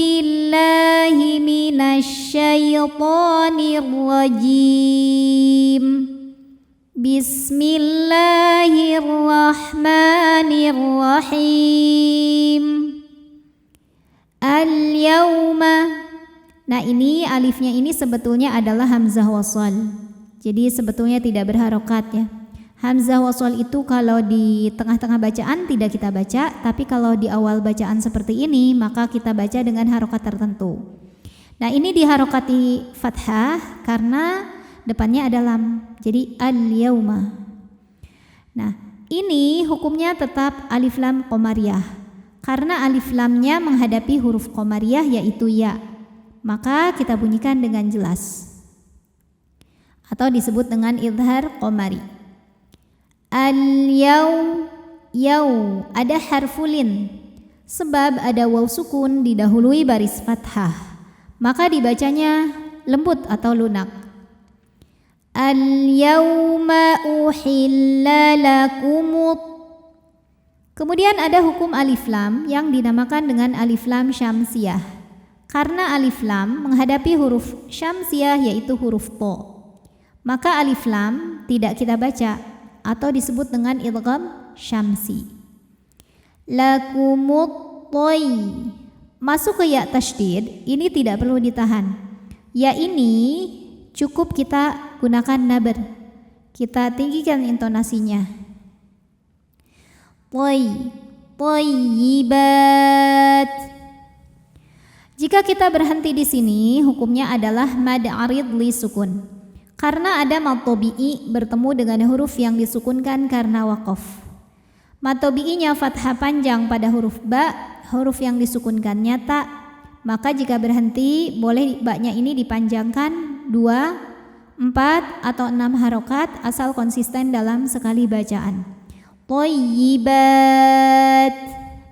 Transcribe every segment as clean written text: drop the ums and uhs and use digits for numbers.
billahi minasyaitonir rajim. Bismillahirrahmanirrahim. Al-yawma. Nah, ini alifnya ini sebetulnya adalah hamzah wasal. Jadi sebetulnya tidak berharokat ya. Hamzah wasal itu kalau di tengah-tengah bacaan tidak kita baca, tapi kalau di awal bacaan seperti ini maka kita baca dengan harokat tertentu. Nah, ini diharokati fathah karena depannya ada lam. Jadi al-yauma. Nah, ini hukumnya tetap alif lam qamariyah. Karena alif lamnya menghadapi huruf qamariyah yaitu ya. Maka kita bunyikan dengan jelas. Atau disebut dengan idhar qamari. Al-yaum, yaw, ada harfulin. Sebab ada waw sukun didahului baris fathah. Maka dibacanya lembut atau lunak. Al-yawma uhilla lakumut. Kemudian ada hukum alif lam yang dinamakan dengan alif lam syamsiyah. Karena alif lam menghadapi huruf syamsiyah yaitu huruf to. Maka alif lam tidak kita baca atau disebut dengan idgham syamsi. Lakumut toy. Masuk ke ya tasydid, ini tidak perlu ditahan. Ya ini cukup kita gunakan nabar. Kita tinggikan intonasinya. Thayyibat. Jika kita berhenti di sini, hukumnya adalah mad arid li sukun. Karena ada mad tabi'i bertemu dengan huruf yang disukunkan karena waqaf. Mad tabi'inya fathah panjang pada huruf ba, huruf yang disukunkannya ta. Maka jika berhenti, boleh ba-nya ini dipanjangkan 2, 4 atau 6 harokat asal konsisten dalam sekali bacaan. Thayyibat.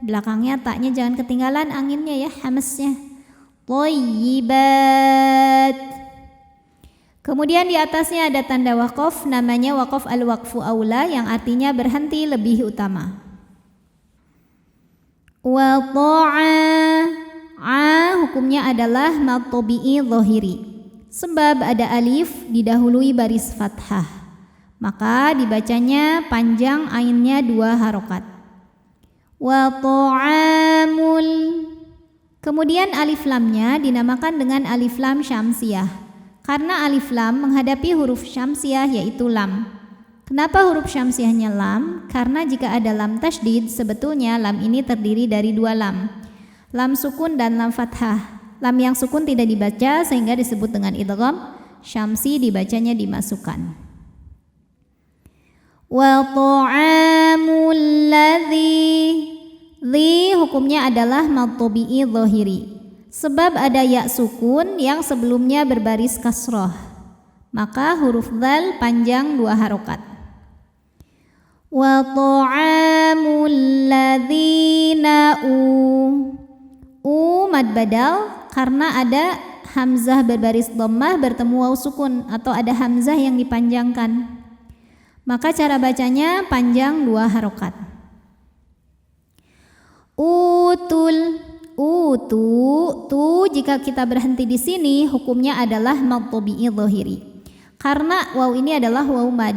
Belakangnya taknya jangan ketinggalan anginnya ya, hamesnya. Thayyibat. Kemudian di atasnya ada tanda waqaf, namanya waqaf al-waqfu aula yang artinya berhenti lebih utama. Wa ta'a, hukumnya adalah mad tabi'i dhahiri. Sebab ada alif didahului baris fathah, maka dibacanya panjang ainnya 2 harokat. Wa ta'amul. Kemudian alif lamnya dinamakan dengan alif lam syamsiyah. Karena alif lam menghadapi huruf syamsiyah yaitu lam. Kenapa huruf syamsiyahnya lam? Karena jika ada lam tasydid, sebetulnya lam ini terdiri dari 2 lam. Lam sukun dan lam fathah. Lam yang sukun tidak dibaca sehingga disebut dengan idgham syamsi, dibacanya dimasukkan. Wa ta'amul ladzi. Li hukumnya adalah mad tabi'i dhahiri. Sebab ada ya sukun yang sebelumnya berbaris kasroh. Maka huruf dzal panjang 2 harokat. Wa ta'amul ladzina mad badal karena ada hamzah berbaris dhammah bertemu waw sukun atau ada hamzah yang dipanjangkan. Maka cara bacanya panjang 2 harokat. Utul, jika kita berhenti di sini hukumnya adalah mad tabi'i dhahiri. Karena waw ini adalah waw mad,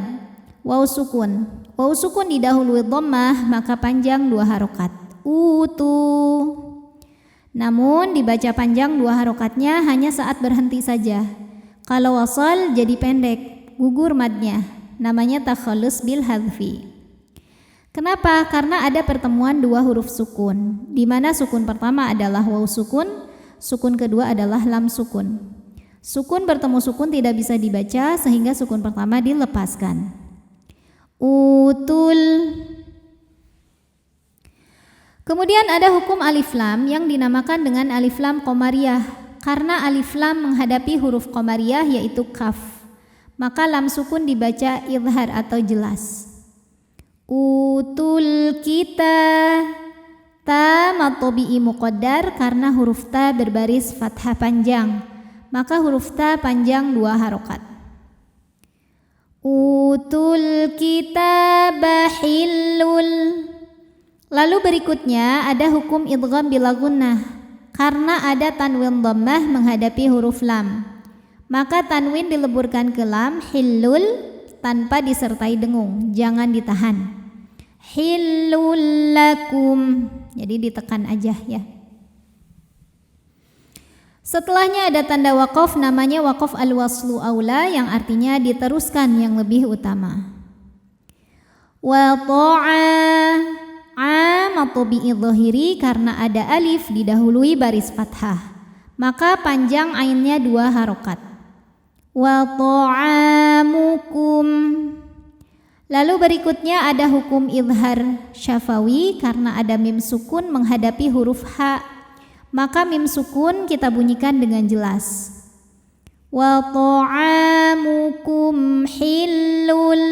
waw sukun. Waw sukun didahului dhammah maka panjang 2 harokat. Namun dibaca panjang 2 harokatnya hanya saat berhenti saja. Kalau wasal jadi pendek, gugur madnya. Namanya takhallus bil hadfi. Kenapa? Karena ada pertemuan 2 huruf sukun, di mana sukun pertama adalah waw sukun, sukun kedua adalah lam sukun. Sukun bertemu sukun tidak bisa dibaca sehingga sukun pertama dilepaskan. Utul. Kemudian ada hukum alif lam yang dinamakan dengan alif lam qamariyah. Karena alif lam menghadapi huruf qamariyah yaitu kaf, maka lam sukun dibaca idhar atau jelas. Utul kita. Ta mad tabi'i muqaddar karena huruf ta berbaris fathah panjang, maka huruf ta panjang 2 harokat. Utul kitaba hillul. Lalu berikutnya ada hukum idgham bila gunnah. karena ada tanwin dhammah menghadapi huruf lam. Maka tanwin dileburkan ke lam, hillul, tanpa disertai dengung, jangan ditahan. Hillul lakum, jadi ditekan aja ya. Setelahnya ada tanda waqaf, namanya waqaf al-waslu aula, yang artinya diteruskan yang lebih utama. Wa ta'a matobi'i dhahiri, karena ada alif didahului baris fathah, maka panjang ainnya 2 harokat. Wa ta'amukum. Lalu berikutnya ada hukum idhar syafawi, karena ada mim sukun menghadapi huruf ha, maka mim sukun kita bunyikan dengan jelas. Wa ta'amukum hillul.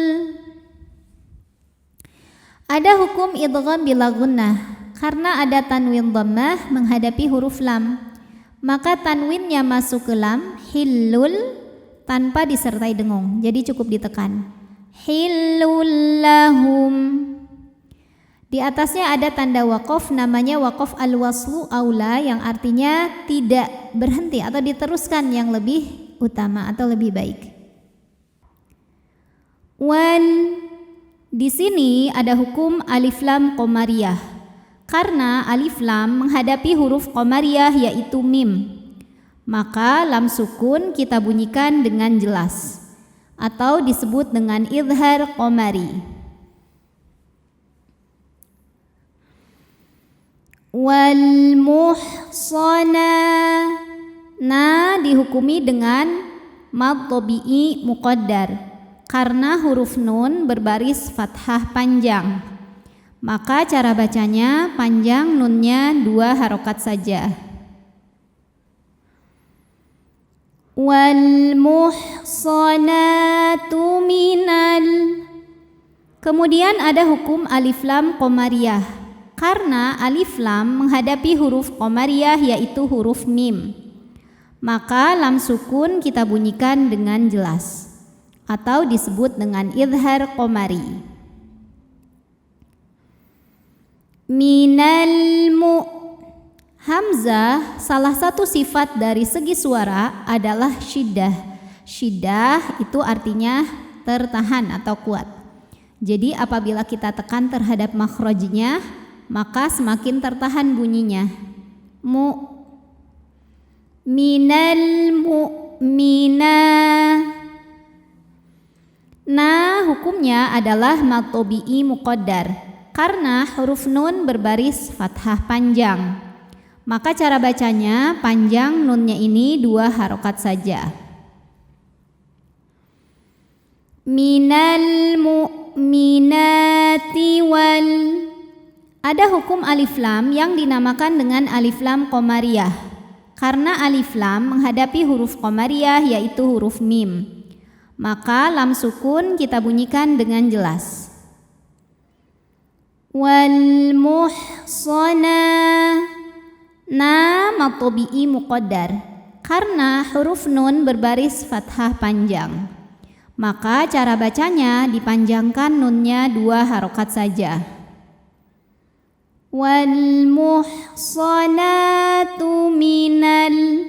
Ada hukum idgham bila gunnah, karena ada tanwin dhammah menghadapi huruf lam, maka tanwinnya masuk ke lam, hillul, tanpa disertai dengung, jadi cukup ditekan. Hillul lahum. Di atasnya ada tanda waqaf, namanya waqaf al-waslu aula, yang artinya tidak berhenti atau diteruskan yang lebih utama atau lebih baik. Di sini ada hukum alif lam qamariyah, karena alif lam menghadapi huruf qamariyah yaitu mim, maka lam sukun kita bunyikan dengan jelas atau disebut dengan idhar qamari. Wal muhsana, nah dihukumi dengan mad tabi'i muqaddar, karena huruf nun berbaris fathah panjang, maka cara bacanya panjang nunnya 2 harokat saja. Wal muhsanatu minal. Kemudian ada hukum alif lam qamariyah, karena alif lam menghadapi huruf qamariyah yaitu huruf mim, maka lam sukun kita bunyikan dengan jelas atau disebut dengan idhar qamari. Minal Hamzah, salah satu sifat dari segi suara adalah syiddah. Syiddah itu artinya tertahan atau kuat. Jadi apabila kita tekan terhadap makhrajnya, maka semakin tertahan bunyinya. Mu, minal mu'minah. Nah, hukumnya adalah mad tabi'i muqaddar, karena huruf nun berbaris fathah panjang. Maka cara bacanya panjang nunnya ini 2 harokat saja. Minal mu'minati wal. Ada hukum alif lam yang dinamakan dengan alif lam qamariyah, karena alif lam menghadapi huruf qamariyah yaitu huruf mim, maka lam sukun kita bunyikan dengan jelas. Wal muhsanah, nah mad tabi'i muqaddar, karena huruf nun berbaris fathah panjang, maka cara bacanya dipanjangkan nunnya 2 harokat saja. Wal muhsanatu minal.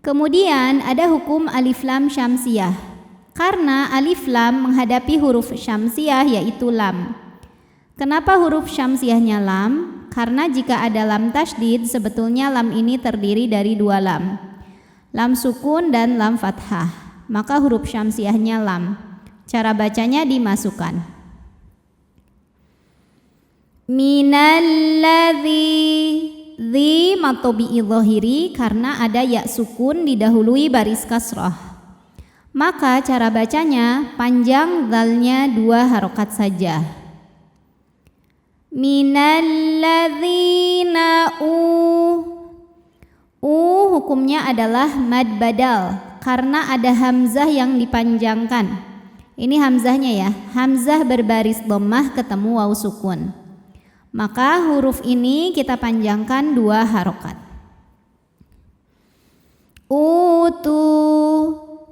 Kemudian ada hukum alif lam syamsiyah, karena alif lam menghadapi huruf syamsiyah yaitu lam. Kenapa huruf syamsiyahnya lam? Karena jika ada lam tasydid, sebetulnya lam ini terdiri dari 2 lam, lam sukun dan lam fathah, maka huruf syamsiyahnya lam. Cara bacanya dimasukkan. Minalladzi, dzi mad tabi'i dhahiri, karena ada ya sukun didahului baris kasrah, maka cara bacanya panjang dzalnya 2 harokat saja. Minalladzina hukumnya adalah mad badal, karena ada hamzah yang dipanjangkan. Ini hamzahnya ya, hamzah berbaris dhammah ketemu waw sukun, maka huruf ini kita panjangkan 2 harokat.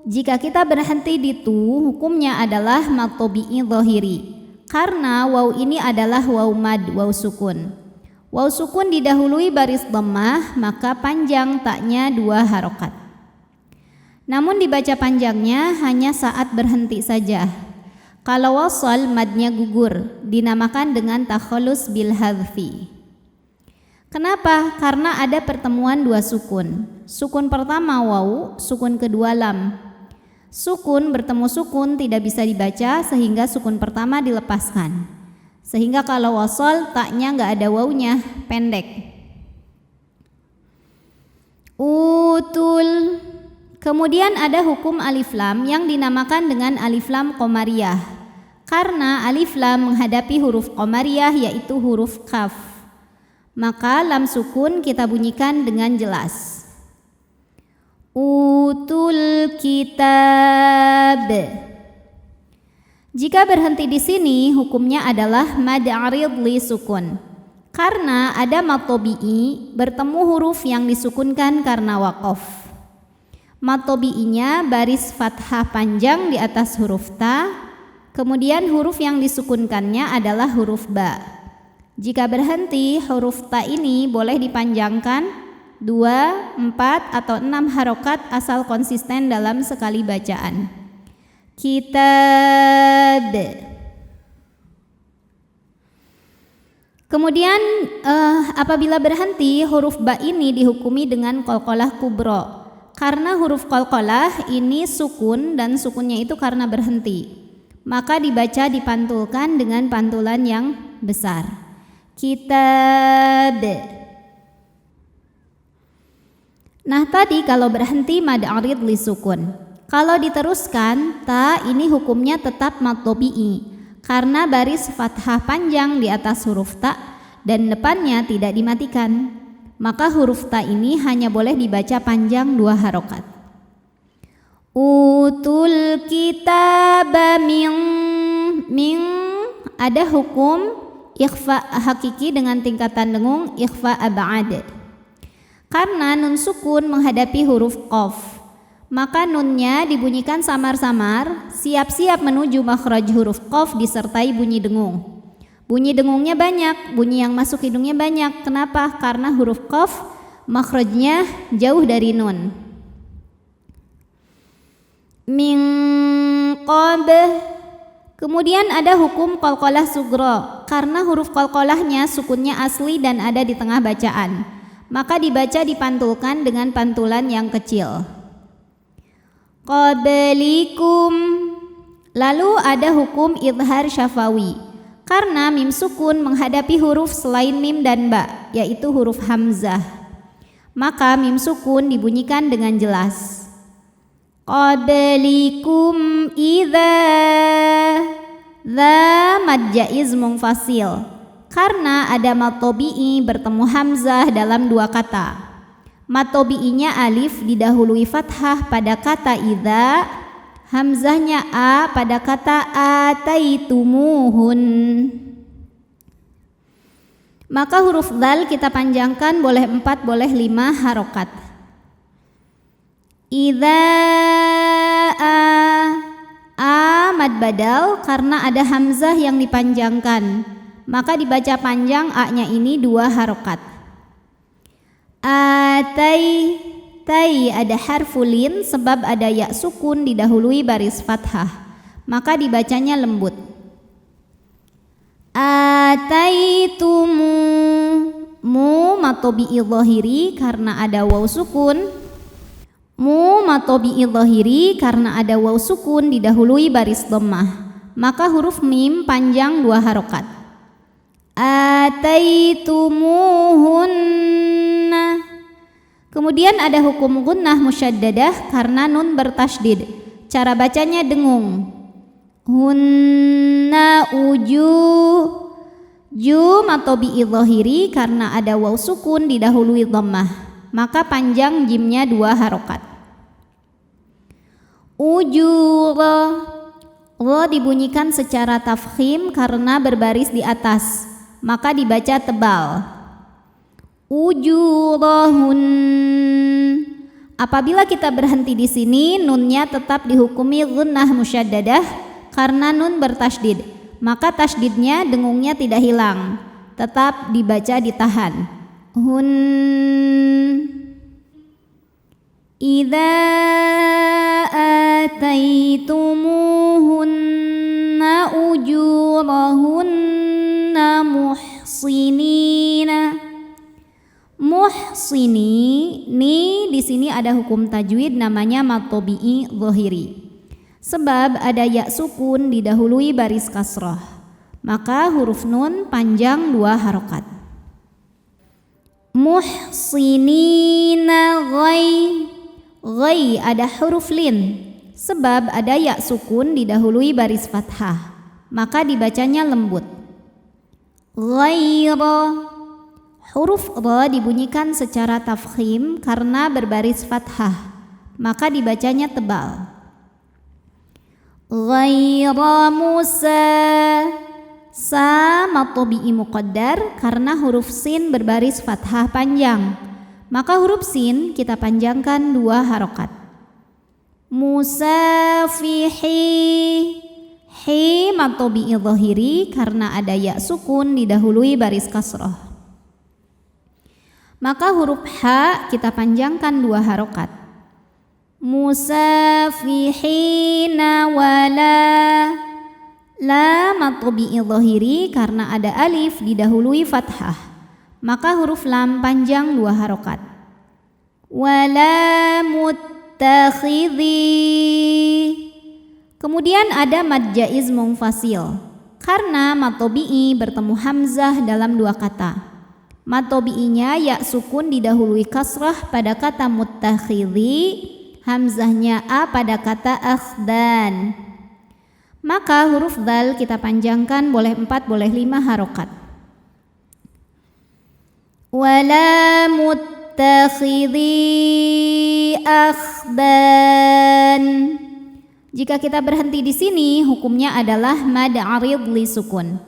Jika kita berhenti di tu, hukumnya adalah mad tabi'i dhahiri, karena waw ini adalah waw mad, waw sukun. Waw sukun didahului baris dhammah, maka panjang taknya 2 harokat. Namun dibaca panjangnya hanya saat berhenti saja. Kalau wasal madnya gugur, dinamakan dengan takhallus bil hadfi. Kenapa? Karena ada pertemuan 2 sukun. Sukun pertama waw, sukun kedua lam. Sukun bertemu sukun tidak bisa dibaca sehingga sukun pertama dilepaskan. Sehingga kalau wasal taknya nggak ada wawunya, pendek. Utul. Kemudian ada hukum alif lam yang dinamakan dengan alif lam qamariyah. Karena alif lam menghadapi huruf qamariyah yaitu huruf kaf. Maka lam sukun kita bunyikan dengan jelas. Utul kitab. Jika berhenti di sini, hukumnya adalah mad arid li sukun. Karena ada mad tabi'i bertemu huruf yang disukunkan karena waqaf. Mad tabi'inya baris fathah panjang di atas huruf ta, kemudian huruf yang disukunkannya adalah huruf ba. Jika berhenti, huruf ta ini boleh dipanjangkan 2, 4, atau 6 harokat asal konsisten dalam sekali bacaan. Kitab. Kemudian apabila berhenti, huruf ba ini dihukumi dengan qalqalah kubro. Karena huruf qalqalah ini sukun dan sukunnya itu karena berhenti, maka dibaca dipantulkan dengan pantulan yang besar. Kitab. Nah tadi kalau berhenti mad arid li sukun. Kalau diteruskan, ta ini hukumnya tetap mad tabi'i karena baris fathah panjang di atas huruf ta dan depannya tidak dimatikan. Maka huruf ta ini hanya boleh dibaca panjang 2 harokat. Utul kitab min ada hukum ikhfa hakiki dengan tingkatan dengung ikhfa ab'ad. Karena nun sukun menghadapi huruf qaf, maka nunnya dibunyikan samar-samar, siap-siap menuju makhraj huruf qaf disertai bunyi dengung. Bunyi dengungnya banyak, bunyi yang masuk hidungnya banyak. Kenapa? Karena huruf qaf makhrajnya jauh dari nun. Min qab. Kemudian ada hukum qalqalah sugro. Karena huruf qalqalahnya sukunnya asli dan ada di tengah bacaan, maka dibaca dipantulkan dengan pantulan yang kecil. Qablikum. Lalu ada hukum idhar syafawi. Karena mim sukun menghadapi huruf selain mim dan ba, yaitu huruf hamzah, maka mim sukun dibunyikan dengan jelas. Qablikum idza. Dza mad jaiz munfasil. Karena ada mad tabi'i bertemu hamzah dalam 2 kata. Mad tabi'inya alif didahului fathah pada kata idza, hamzahnya a pada kata ataitumuhun. Maka huruf dzal kita panjangkan boleh 4, boleh 5 harokat. Idza a mad badal karena ada hamzah yang dipanjangkan, maka dibaca panjang a-nya ini 2 harokat. Atai, tai ada harfulin sebab ada ya sukun didahului baris fathah, maka dibacanya lembut. Ataitumu, mu mad tabi'i dhahiri karena ada waw sukun. Mu mad tabi'i dhahiri karena ada waw sukun didahului baris dhammah, maka huruf mim panjang 2 harokat. Ataitumuhun. Kemudian ada hukum gunnah musyaddadah karena nun bertasydid. Cara bacanya dengung. Hunna ujuh. Ju mad tabi'i dhahiri karena ada waw sukun didahului dhammah, maka panjang jimnya 2 harokat. Ujura. Ra dibunyikan secara tafkhim karena berbaris di atas, maka dibaca tebal. Ujurahun. Apabila kita berhenti di sini, nunnya tetap dihukumi gunnah musyaddadah karena nun bertasydid, maka tasydidnya dengungnya tidak hilang, tetap dibaca ditahan. Hun. Idza ataitumuhunna ujurahunna muhsinina. Muhsini, ni di sini ada hukum tajwid namanya mad tabi'i dhahiri. Sebab ada ya sukun didahului baris kasrah, maka huruf nun panjang 2 harokat. Muhsinina ghai ada huruf lin, sebab ada ya sukun didahului baris fathah, maka dibacanya lembut. Ghaira, huruf ra dibunyikan secara tafkhim karena berbaris fathah, maka dibacanya tebal. Ghaira Musa, sa mad tabi'i muqaddar karena huruf sin berbaris fathah panjang, maka huruf sin kita panjangkan 2 harokat. Musafihi, hi mad tabi'i dhahiri karena ada ya sukun didahului baris kasrah, maka huruf ha kita panjangkan 2 harokat. Musafihina wala, la mad tabi'i dhahiri karena ada alif didahului fathah, maka huruf lam panjang 2 harokat. Wala muttakhidhi, kemudian ada mad jaiz munfasil karena mad tabi'i bertemu hamzah dalam 2 kata. Mad tabi'inya ya sukun didahului kasrah pada kata muttakhidhi, hamzahnya a pada kata akhdan, maka huruf dal kita panjangkan boleh 4 boleh 5 harokat. Wala muttakhidhi akhdan, jika kita berhenti di sini hukumnya adalah mad arid li sukun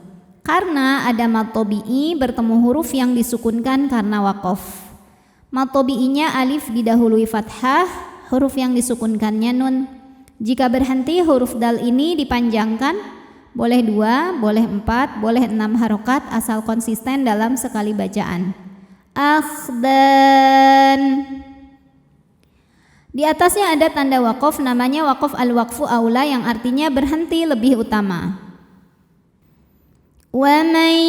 karena ada mad tabi'i bertemu huruf yang disukunkan karena waqaf. Mad tabi'inya alif didahului fathah, huruf yang disukunkannya nun. Jika berhenti huruf dal ini dipanjangkan boleh 2, boleh 4, boleh 6 harokat asal konsisten dalam sekali bacaan. Akhdan, di atasnya ada tanda waqaf namanya waqaf al-waqfu aula yang artinya berhenti lebih utama. Wa may,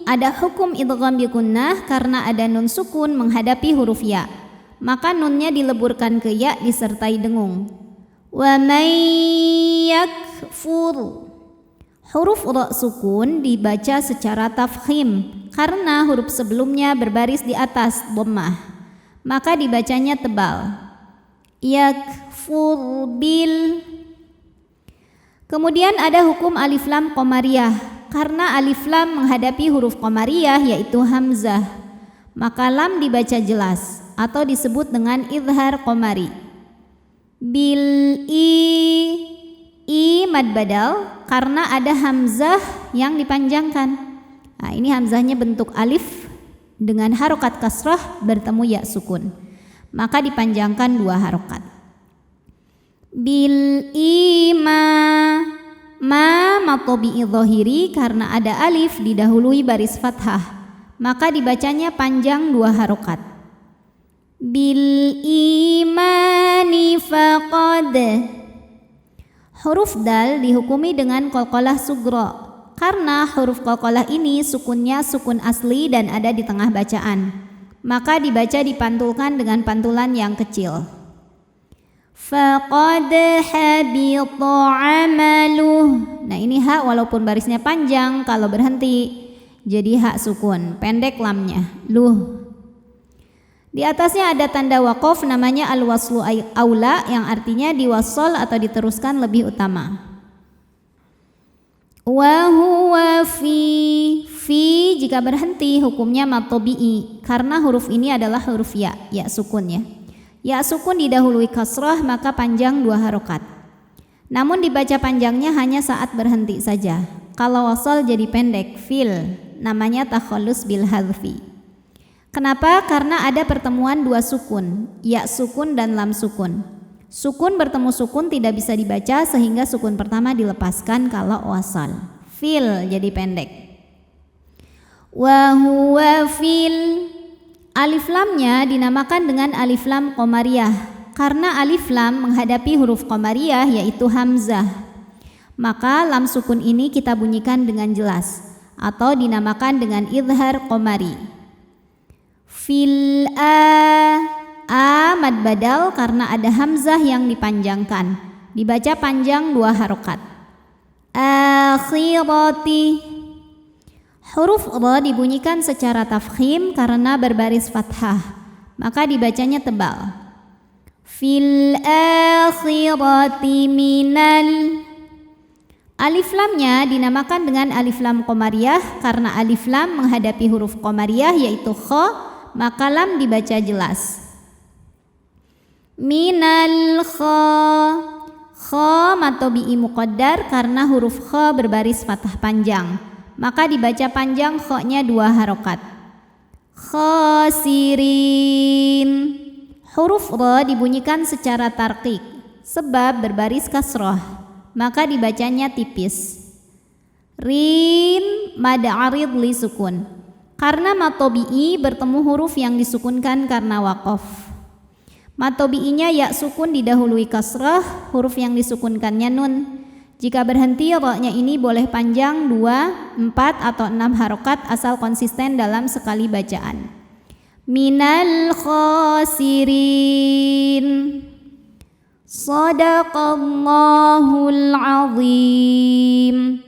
ada hukum idgham bi gunnah karena ada nun sukun menghadapi huruf ya, maka nunnya dileburkan ke ya disertai dengung. Wa may yakfur, huruf ra sukun dibaca secara tafkhim karena huruf sebelumnya berbaris di atas dhammah, maka dibacanya tebal. Yakfur bil, kemudian ada hukum alif lam qamariyah karena alif lam menghadapi huruf qamariyah yaitu hamzah, maka lam dibaca jelas atau disebut dengan idhar qamari. Bil i mad badal karena ada hamzah yang dipanjangkan. Nah, ini hamzahnya bentuk alif dengan harokat kasrah bertemu ya sukun, maka dipanjangkan 2 harokat. Bil ima, ma mad tabi'i dhahiri karena ada alif didahului baris fathah, maka dibacanya panjang 2 harokat. Bil imani faqad, huruf dal dihukumi dengan qalqalah sugro karena huruf qalqalah ini sukunnya sukun asli dan ada di tengah bacaan, maka dibaca dipantulkan dengan pantulan yang kecil. Faqad habita amaluh, nah ini ha walaupun barisnya panjang, kalau berhenti jadi ha sukun, pendek lamnya, luh. Di atasnya ada tanda waqaf namanya al-waslu aula yang artinya diwassal atau diteruskan lebih utama. Wa huwa fi jika berhenti hukumnya mad tabi'i karena huruf ini adalah huruf ya sukun ya. Ya sukun didahului kasrah maka panjang 2 harokat. Namun dibaca panjangnya hanya saat berhenti saja. Kalau wasal jadi pendek, fil, namanya takhallus bil hadfi. Kenapa? Karena ada pertemuan 2 sukun, ya sukun dan lam sukun. Sukun bertemu sukun tidak bisa dibaca sehingga sukun pertama dilepaskan kalau wasal. Fil jadi pendek. wa huwa fil. Alif lamnya dinamakan dengan alif lam qamariyah karena alif lam menghadapi huruf qamariyah yaitu hamzah. Maka lam sukun ini kita bunyikan dengan jelas atau dinamakan dengan idhar qamari. Fil a mad badal karena ada hamzah yang dipanjangkan, dibaca panjang 2 harokat. Akhirati. Huruf ra dibunyikan secara tafkhim karena berbaris fathah, maka dibacanya tebal. Fil akhirati minal. Alif lamnya dinamakan dengan alif lam qamariyah karena alif lam menghadapi huruf qamariyah yaitu kha, maka lam dibaca jelas. Minal kha mad tabi'i muqaddar karena huruf kha berbaris fathah panjang, maka dibaca panjang kha-nya 2 harokat. Khasirin. Huruf ra dibunyikan secara tarqiq sebab berbaris kasrah, maka dibacanya tipis. Rin mad arid li sukun karena mad tabi'i bertemu huruf yang disukunkan karena waqaf. Mad tabi'inya ya sukun didahului kasrah, huruf yang disukunkannya nun. Jika berhenti ra-nya ini boleh panjang 2, 4 atau 6 harokat asal konsisten dalam sekali bacaan. Minal khasirin. Shadaqallahul azim.